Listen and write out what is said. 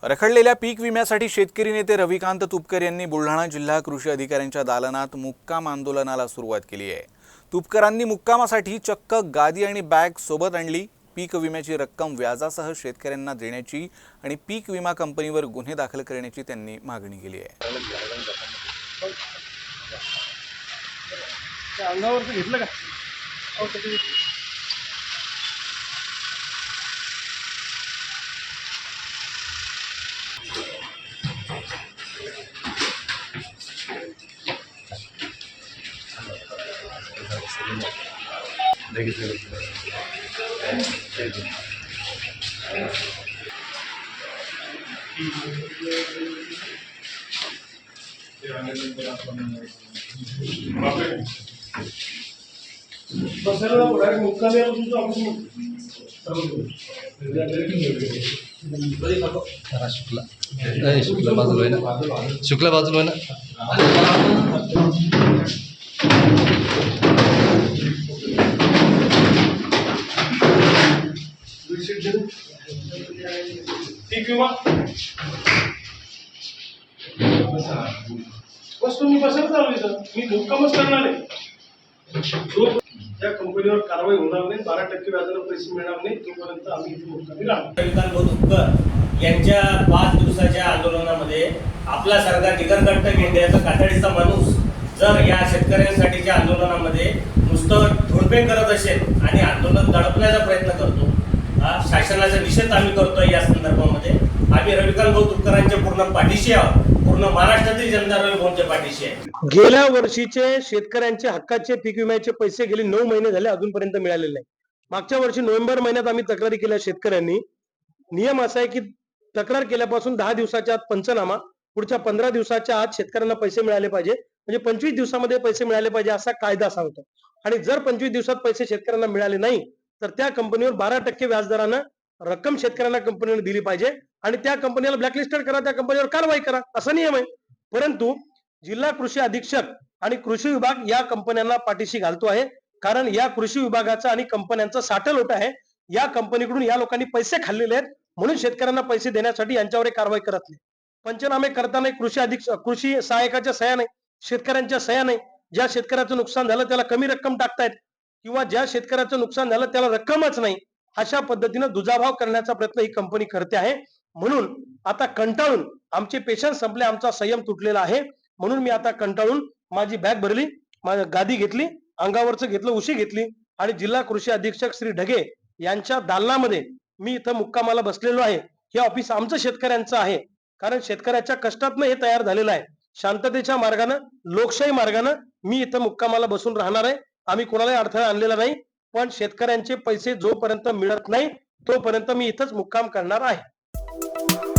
रखडलेल्या पीक विम्यासाठी शेतकरी नेते रविकांत तुपकर यांनी बुलढाणा जिल्हा कृषी अधिकाऱ्यांच्या दालनात मुक्काम आंदोलनाला सुरुवात केली आहे। तुपकरांनी मुक्कामासाठी चक्क गादी आणि बॅग सोबत आणली। पीक विम्याची रक्कम व्याजासह शेतकऱ्यांना देण्याची आणि पीक विमा कंपनीवर गुन्हे दाखल करण्याची त्यांनी मागणी केली आहे। शुक्ला बाजूला आहे ना, शुक्ला बाजूला आहे ना। ठीक आहे बस तुम्ही बसत चालू इथं, मी मुक्कामच करणार आहे। त्या कंपनीवर कारवाई होणार नाही, 12% व्याजाने पैसे मिळणार नाही तोपर्यंत आम्ही इथे मुक्कामी राहणार। रविकांत तुपकर यांच्या 5 दिवसाच्या आंदोलनामध्ये आपला सरकार निगरकट्ट घेण्याचा कातडीचा माणूस जर या शेतकऱ्यांसाठीच्या आंदोलनामध्ये नुसतं धोडपे करत असेल आणि आंदोलन दडपण्याचा प्रयत्न करतो, शासनाचा निषेध आम्ही करतोय। या संदर्भामध्ये आम्ही रविकांत तुपकरांच्या पूर्ण पाठीशी आहोत, पूर्ण महाराष्ट्रातील जनता रविभाऊंच्या पाठीशी आहे। गेल्या वर्षीचे शेतकऱ्यांचे हक्काचे पीक विम्याचे पैसे गेले 9 महिने झाले अजूनपर्यंत मिळालेले नाही। मागच्या वर्षी नोव्हेंबर महिन्यात आम्ही तक्रारी केल्या शेतकऱ्यांनी। नियम असा आहे की तक्रार केल्यापासून 10 दिवसाच्या आत पंचनामा, पुढच्या 15 दिवसाच्या आत शेतकऱ्यांना पैसे मिळाले पाहिजे, म्हणजे 25 दिवसामध्ये पैसे मिळाले पाहिजे असा कायदा सांगतो। आणि जर 25 दिवसात पैसे शेतकऱ्यांना मिळाले नाही तर त्या कंपनीवर 12% व्याजदरानं रक्कम शेतकऱ्यांना कंपनीने दिली पाहिजे आणि त्या कंपनीला ब्लॅकलिस्टेड करा, त्या कंपनीवर कारवाई करा, असा नियम आहे। परंतु जिल्हा कृषी अधीक्षक आणि कृषी विभाग या कंपन्यांना पाठीशी घालतो आहे, कारण या कृषी विभागाचा आणि कंपन्यांचा साठलोट आहे। या कंपनीकडून या लोकांनी पैसे खाल्लेले आहेत, म्हणून शेतकऱ्यांना पैसे देण्यासाठी यांच्यावर कारवाई करत नाही। पंचनामे करताना कृषी सहायकाच्या सह्या नाही, शेतकऱ्यांच्या सह्या नाही। ज्या शेतकऱ्याचं नुकसान झालं त्याला कमी रक्कम टाकतायत किंवा ज्या शेतकऱ्याचं नुकसान झालं त्याला रक्कमच नाही, अशा पद्धतीने दुजाभाव करण्याचा प्रयत्न ही कंपनी करते आहे। म्हणून आता कंटाळून आमचे पेशन्स संपले, आमचा संयम तुटलेला आहे। म्हणून मी आता कंटाळून माझी बॅग भरली, माझी गादी घेतली, अंगावरचं घेतलं, उशी घेतली आणि जिल्हा कृषी अधीक्षक श्री ढगे यांच्या दालनामध्ये मी इथं मुक्कामाला बसलेलो आहे। हे ऑफिस आमचं शेतकऱ्यांचं आहे, कारण शेतकऱ्याच्या कष्टातनं हे तयार झालेलं आहे। शांततेच्या मार्गाने, लोकशाही मार्गाने मी इथं मुक्कामाला बसून राहणार आहे। आम्ही कोणालाही अडथळा आणलेला नाही, पण शेतकऱ्यांचे पैसे जोपर्यंत मिळत नाही तोपर्यंत मी इथंच मुक्काम करणार आहे।